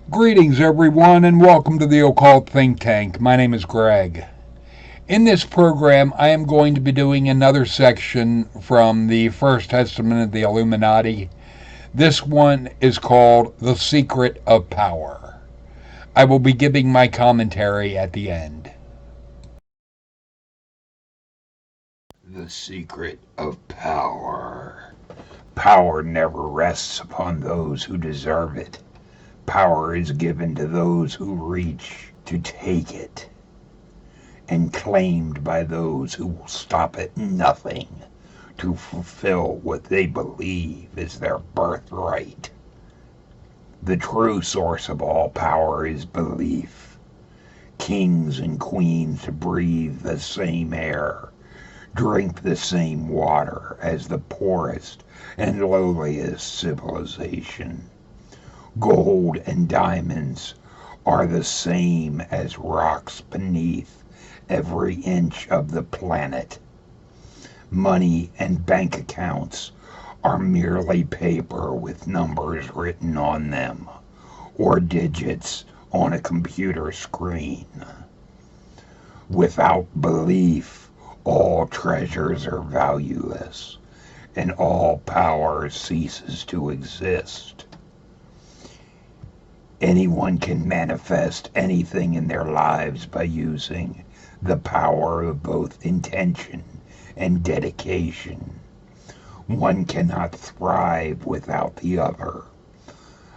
Greetings, everyone, and welcome to the Occult Think Tank. My name is Greg. In this program, I am going to be doing another section from the First Testament of the Illuminati. This one is called The Secret of Power. I will be giving my commentary at the end. The secret of power. Power never rests upon those who deserve it. Power is given to those who reach to take it, and claimed by those who will stop at nothing to fulfill what they believe is their birthright. The true source of all power is belief. Kings and queens breathe the same air, drink the same water as the poorest and lowliest civilization. Gold and diamonds are the same as rocks beneath every inch of the planet. Money and bank accounts are merely paper with numbers written on them, or digits on a computer screen. Without belief, all treasures are valueless, and all power ceases to exist. Anyone can manifest anything in their lives by using the power of both intention and dedication. One cannot thrive without the other.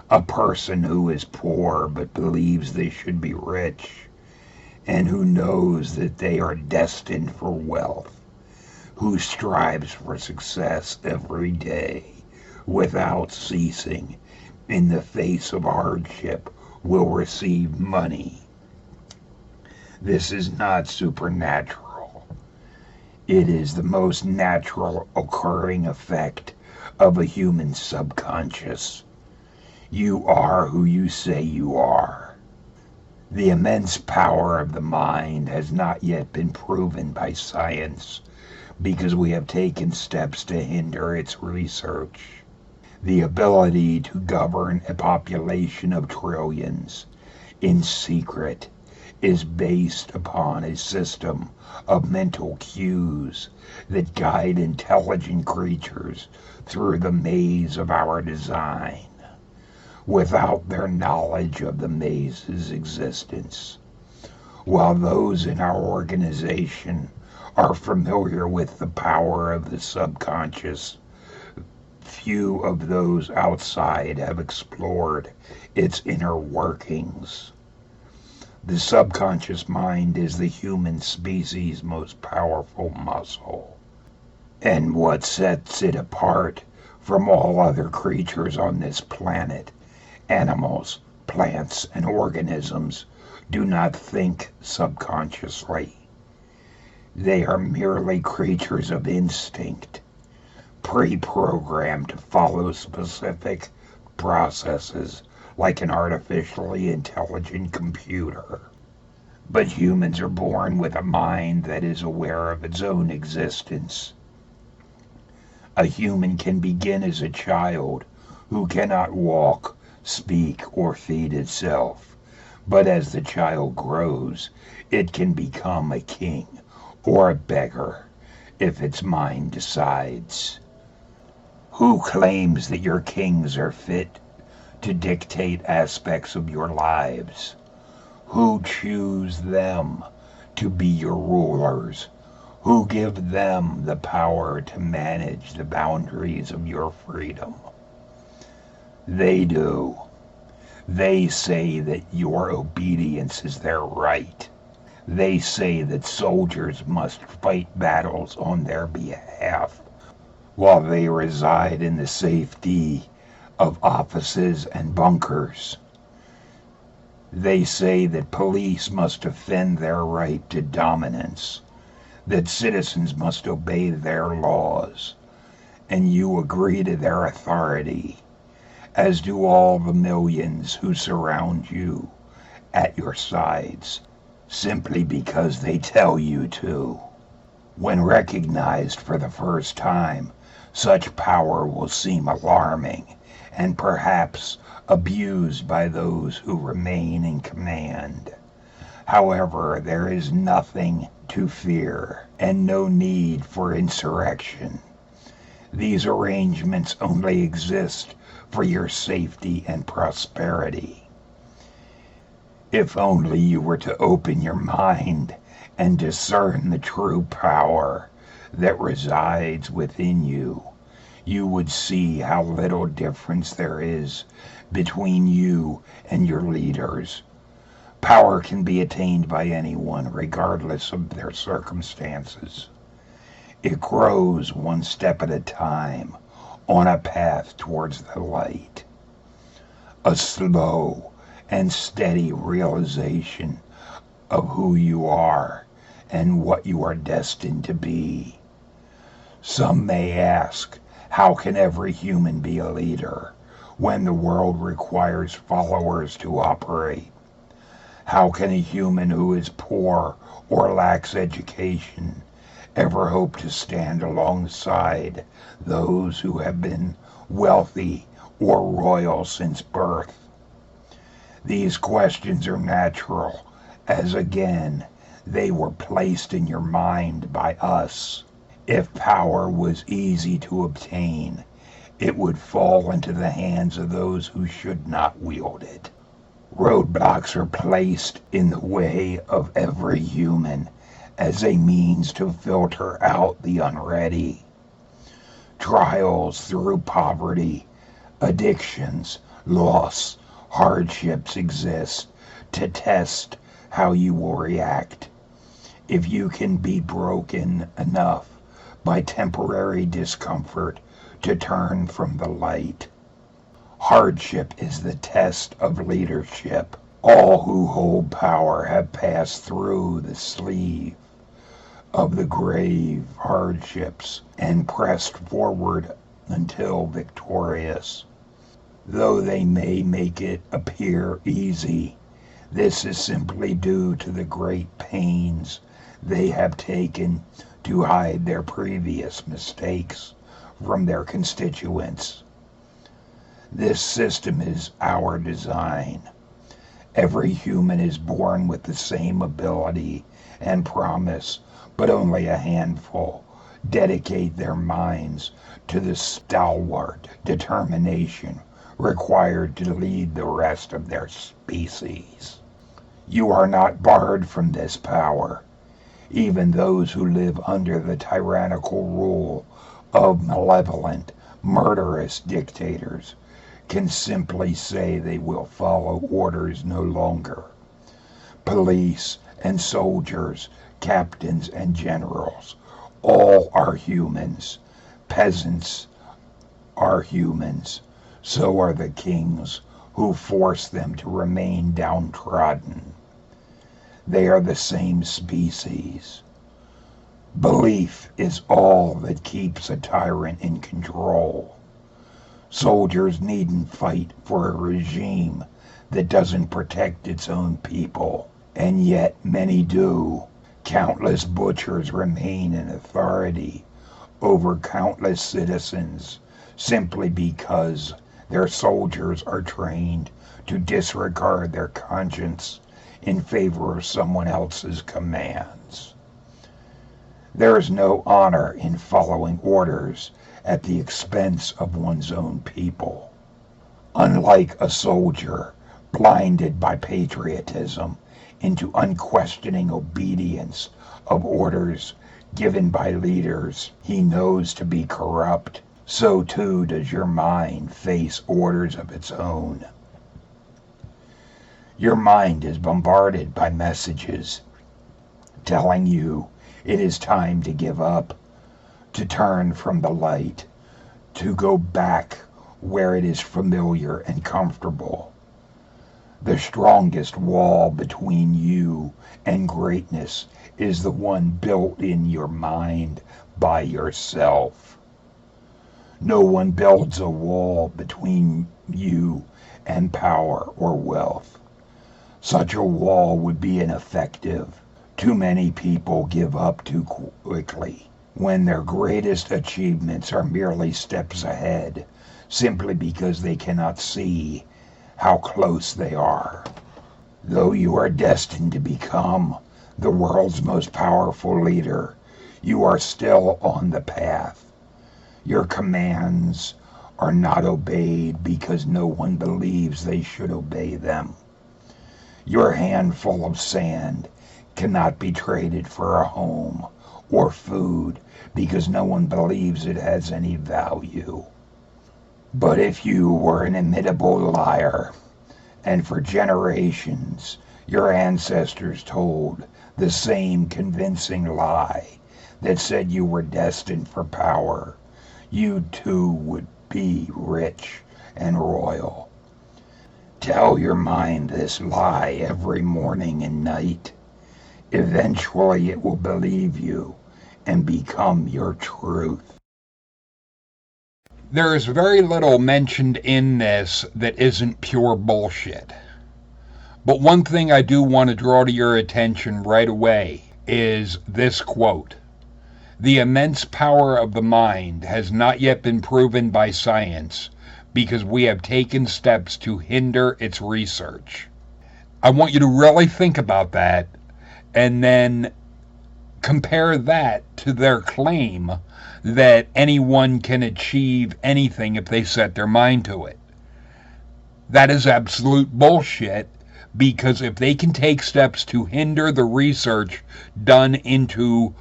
A person who is poor but believes they should be rich, and who knows that they are destined for wealth, who strives for success every day without ceasing in the face of hardship, will receive money. This is not supernatural. It is the most natural occurring effect of a human subconscious. You are who you say you are. The immense power of the mind has not yet been proven by science because we have taken steps to hinder its research. The ability to govern a population of trillions in secret is based upon a system of mental cues that guide intelligent creatures through the maze of our design, without their knowledge of the maze's existence. While those in our organization are familiar with the power of the subconscious, few of those outside have explored its inner workings. The subconscious mind is the human species' most powerful muscle, and what sets it apart from all other creatures on this planet. Animals, plants, and organisms do not think subconsciously. They are merely creatures of instinct, pre-programmed to follow specific processes like an artificially intelligent computer. But humans are born with a mind that is aware of its own existence. A human can begin as a child who cannot walk, speak, or feed itself, but as the child grows, it can become a king or a beggar if its mind decides. Who claims that your kings are fit to dictate aspects of your lives? Who choose them to be your rulers? Who give them the power to manage the boundaries of your freedom? They do. They say that your obedience is their right. They say that soldiers must fight battles on their behalf while they reside in the safety of offices and bunkers. They say that police must defend their right to dominance, that citizens must obey their laws, and you agree to their authority, as do all the millions who surround you at your sides, simply because they tell you to. When recognized for the first time, such power will seem alarming and perhaps abused by those who remain in command. However, there is nothing to fear and no need for insurrection. These arrangements only exist for your safety and prosperity. If only you were to open your mind and discern the true power that resides within you, you would see how little difference there is between you and your leaders. Power can be attained by anyone, regardless of their circumstances. It grows one step at a time on a path towards the light. A slow and steady realization of who you are and what you are destined to be. Some may ask, how can every human be a leader when the world requires followers to operate? How can a human who is poor or lacks education ever hope to stand alongside those who have been wealthy or royal since birth? These questions are natural, as again, they were placed in your mind by us. If power was easy to obtain, it would fall into the hands of those who should not wield it. Roadblocks are placed in the way of every human as a means to filter out the unready. Trials through poverty, addictions, loss, hardships exist to test how you will react. If you can be broken enough by temporary discomfort to turn from the light. Hardship is the test of leadership. All who hold power have passed through the sleeve of the grave hardships and pressed forward until victorious. Though they may make it appear easy, this is simply due to the great pains they have taken to hide their previous mistakes from their constituents. This system is our design. Every human is born with the same ability and promise, but only a handful dedicate their minds to the stalwart determination required to lead the rest of their species. You are not barred from this power. Even those who live under the tyrannical rule of malevolent, murderous dictators can simply say they will follow orders no longer. Police and soldiers, captains and generals, all are humans. Peasants are humans. So are the kings who force them to remain downtrodden. They are the same species. Belief is all that keeps a tyrant in control. Soldiers needn't fight for a regime that doesn't protect its own people, and yet many do. Countless butchers remain in authority over countless citizens simply because their soldiers are trained to disregard their conscience in favor of someone else's commands. There is no honor in following orders at the expense of one's own people. Unlike a soldier blinded by patriotism into unquestioning obedience of orders given by leaders he knows to be corrupt, so too does your mind face orders of its own. Your mind is bombarded by messages telling you it is time to give up, to turn from the light, to go back where it is familiar and comfortable. The strongest wall between you and greatness is the one built in your mind by yourself. No one builds a wall between you and power or wealth. Such a wall would be ineffective. Too many people give up too quickly when their greatest achievements are merely steps ahead, simply because they cannot see how close they are. Though you are destined to become the world's most powerful leader, you are still on the path. Your commands are not obeyed because no one believes they should obey them. Your handful of sand cannot be traded for a home or food because no one believes it has any value. But if you were an imitable liar, and for generations your ancestors told the same convincing lie that said you were destined for power, you too would be rich and royal. Tell your mind this lie every morning and night. Eventually it will believe you and become your truth. There is very little mentioned in this that isn't pure bullshit. But one thing I do want to draw to your attention right away is this quote. The immense power of the mind has not yet been proven by science because we have taken steps to hinder its research. I want you to really think about that and then compare that to their claim that anyone can achieve anything if they set their mind to it. That is absolute bullshit, because if they can take steps to hinder the research done into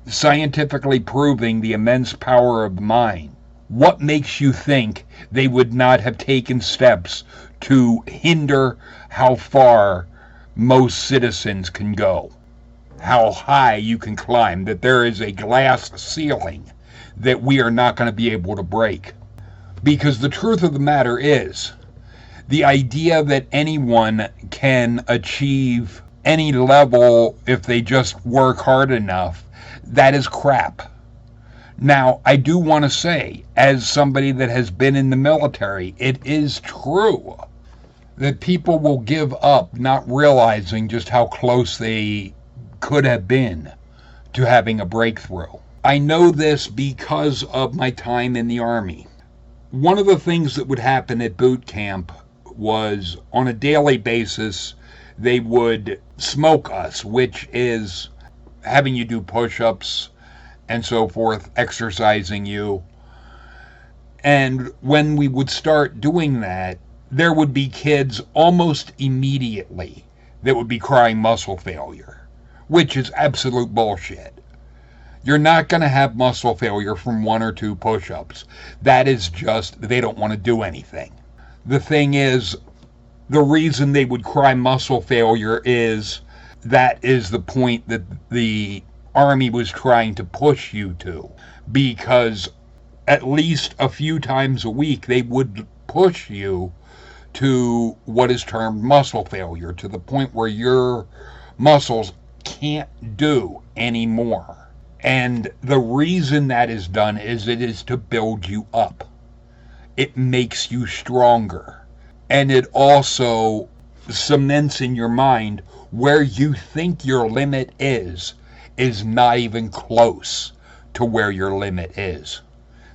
scientifically proving the immense power of the mind, what makes you think they would not have taken steps to hinder how far most citizens can go? How high you can climb, that there is a glass ceiling that we are not going to be able to break. Because the truth of the matter is, the idea that anyone can achieve any level if they just work hard enough, that is crap. Now, I do want to say, as somebody that has been in the military, it is true that people will give up not realizing just how close they could have been to having a breakthrough. I know this because of my time in the Army. One of the things that would happen at boot camp was on a daily basis, they would smoke us, which is having you do push-ups and so forth, exercising you. And when we would start doing that, there would be kids almost immediately that would be crying muscle failure, which is absolute bullshit. You're not going to have muscle failure from 1 or 2 push-ups. That is just, they don't want to do anything. The thing is, the reason they would cry muscle failure is that is the point that the Army was trying to push you to. Because at least a few times a week, they would push you to what is termed muscle failure, to the point where your muscles can't do anymore. And the reason that is done is it is to build you up. It makes you stronger. And it also cements in your mind where you think your limit is not even close to where your limit is.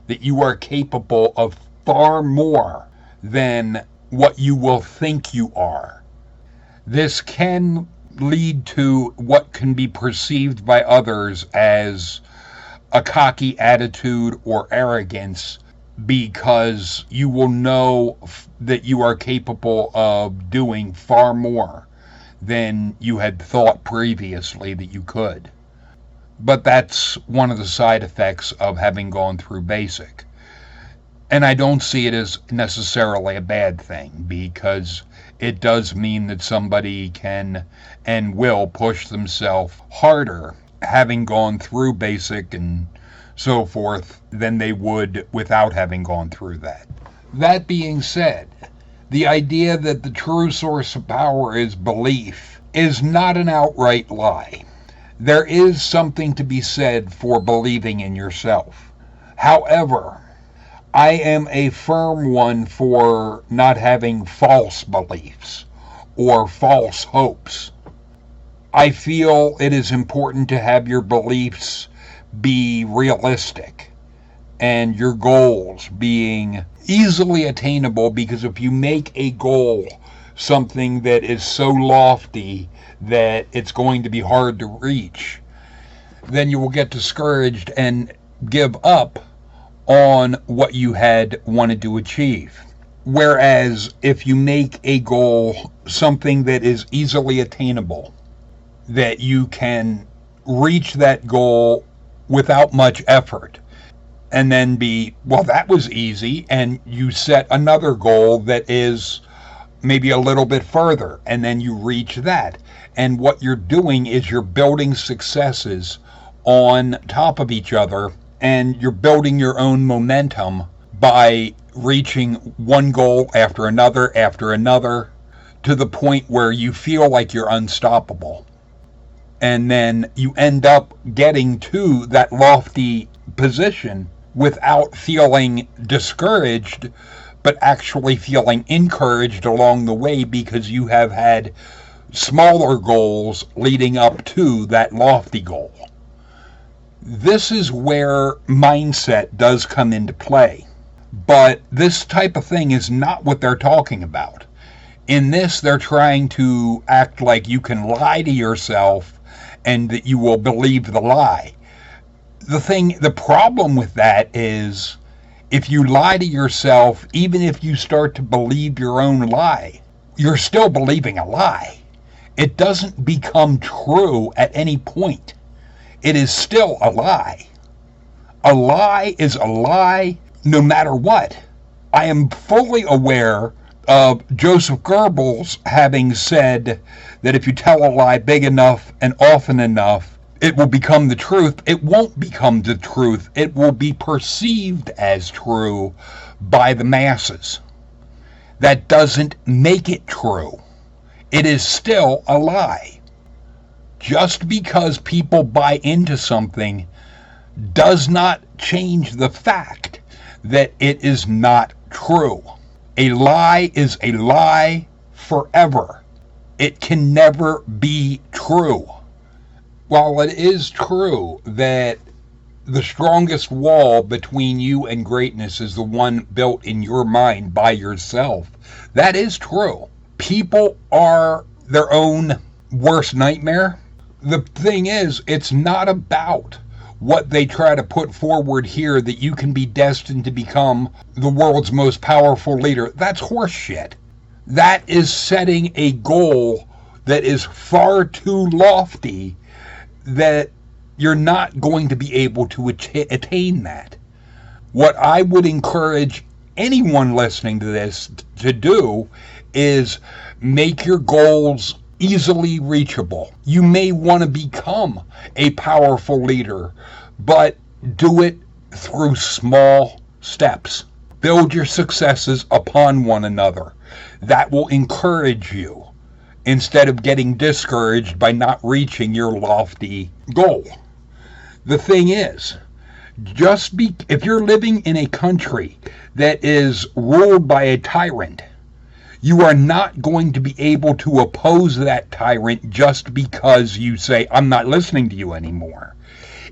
That you are capable of far more than what you will think you are. This can lead to what can be perceived by others as a cocky attitude or arrogance, because you will know that you are capable of doing far more than you had thought previously that you could. But that's one of the side effects of having gone through basic. And I don't see it as necessarily a bad thing, because it does mean that somebody can and will push themselves harder having gone through basic and so forth than they would without having gone through that. That being said, the idea that the true source of power is belief is not an outright lie. There is something to be said for believing in yourself. However, I am a firm one for not having false beliefs or false hopes. I feel it is important to have your beliefs be realistic and your goals being easily attainable, because if you make a goal something that is so lofty that it's going to be hard to reach, then you will get discouraged and give up on what you had wanted to achieve. Whereas if you make a goal something that is easily attainable, that you can reach that goal without much effort, and then be, well, that was easy, and you set another goal that is maybe a little bit further, and then you reach that. And what you're doing is you're building successes on top of each other, and you're building your own momentum by reaching one goal after another, to the point where you feel like you're unstoppable. And then you end up getting to that lofty position without feeling discouraged, but actually feeling encouraged along the way, because you have had smaller goals leading up to that lofty goal. This is where mindset does come into play. But this type of thing is not what they're talking about. In this, they're trying to act like you can lie to yourself and that you will believe the lie. The problem with that is, if you lie to yourself, even if you start to believe your own lie, you're still believing a lie. It doesn't become true at any point. It is still a lie. A lie is a lie no matter what. I am fully aware of Joseph Goebbels having said that if you tell a lie big enough and often enough, it will become the truth. It won't become the truth. It will be perceived as true by the masses. That doesn't make it true. It is still a lie. Just because people buy into something does not change the fact that it is not true. A lie is a lie forever. It can never be true. While it is true that the strongest wall between you and greatness is the one built in your mind by yourself, that is true. People are their own worst nightmare. The thing is, it's not about what they try to put forward here, that you can be destined to become the world's most powerful leader. That's horseshit. That is setting a goal that is far too lofty, that you're not going to be able to attain that. What I would encourage anyone listening to this to do is make your goals easily reachable. You may want to become a powerful leader, but do it through small steps. Build your successes upon one another. That will encourage you instead of getting discouraged by not reaching your lofty goal. The thing is, if you're living in a country that is ruled by a tyrant, you are not going to be able to oppose that tyrant just because you say, I'm not listening to you anymore.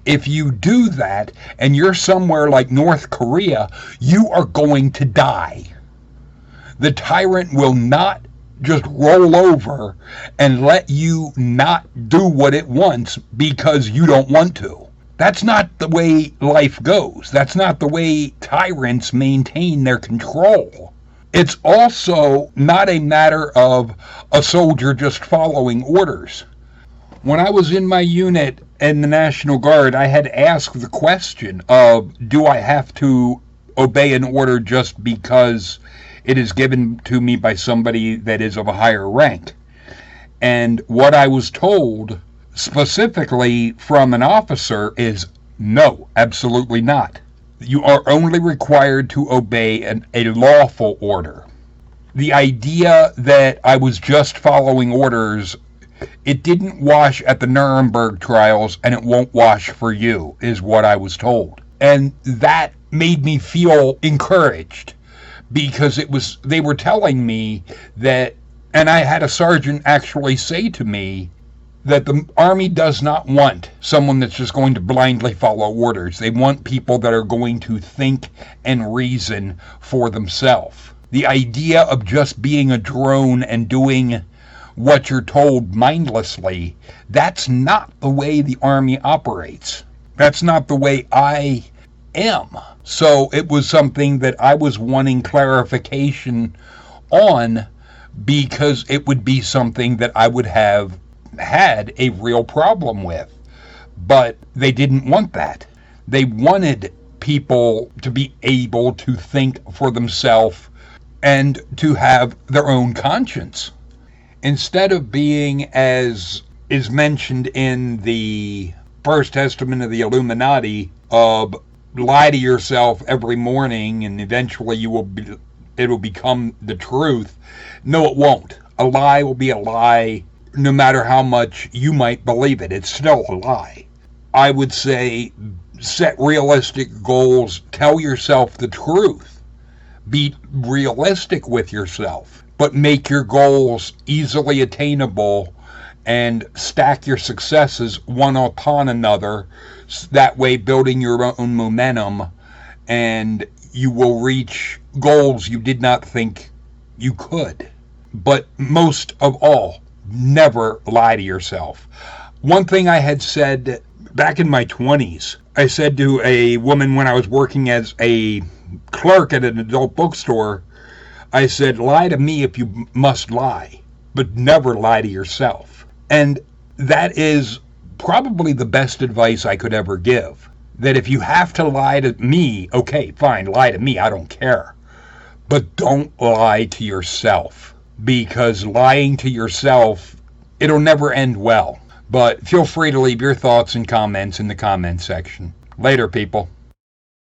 If you do that and you're somewhere like North Korea, you are going to die. The tyrant will not just roll over and let you not do what it wants because you don't want to. That's not the way life goes. That's not the way tyrants maintain their control. It's also not a matter of a soldier just following orders. When I was in my unit in the National Guard, I had asked the question of, do I have to obey an order just because it is given to me by somebody that is of a higher rank? And what I was told specifically from an officer is, no, absolutely not. You are only required to obey a lawful order. The idea that I was just following orders, it didn't wash at the Nuremberg trials, and it won't wash for you, is what I was told. And that made me feel encouraged, because they were telling me that, and I had a sergeant actually say to me, that the Army does not want someone that's just going to blindly follow orders. They want people that are going to think and reason for themselves. The idea of just being a drone and doing what you're told mindlessly, that's not the way the Army operates. That's not the way I am. So it was something that I was wanting clarification on, because it would be something that I would have had a real problem with. But they didn't want that. They wanted people to be able to think for themselves and to have their own conscience. Instead of being, as is mentioned in the First Testament of the Illuminati, of lie to yourself every morning and eventually it'll become the truth. No, it won't. A lie will be a lie no matter how much you might believe it. It's still a lie. I would say set realistic goals. Tell yourself the truth. Be realistic with yourself, but make your goals easily attainable and stack your successes one upon another. That way, building your own momentum, and you will reach goals you did not think you could. But most of all, never lie to yourself. One thing I had said back in my 20s, I said to a woman when I was working as a clerk at an adult bookstore, I said, lie to me if you must lie, but never lie to yourself. And that is probably the best advice I could ever give. That if you have to lie to me, okay, fine, lie to me, I don't care. But don't lie to yourself, because lying to yourself, it'll never end well. But feel free to leave your thoughts and comments in the comment section. Later, people.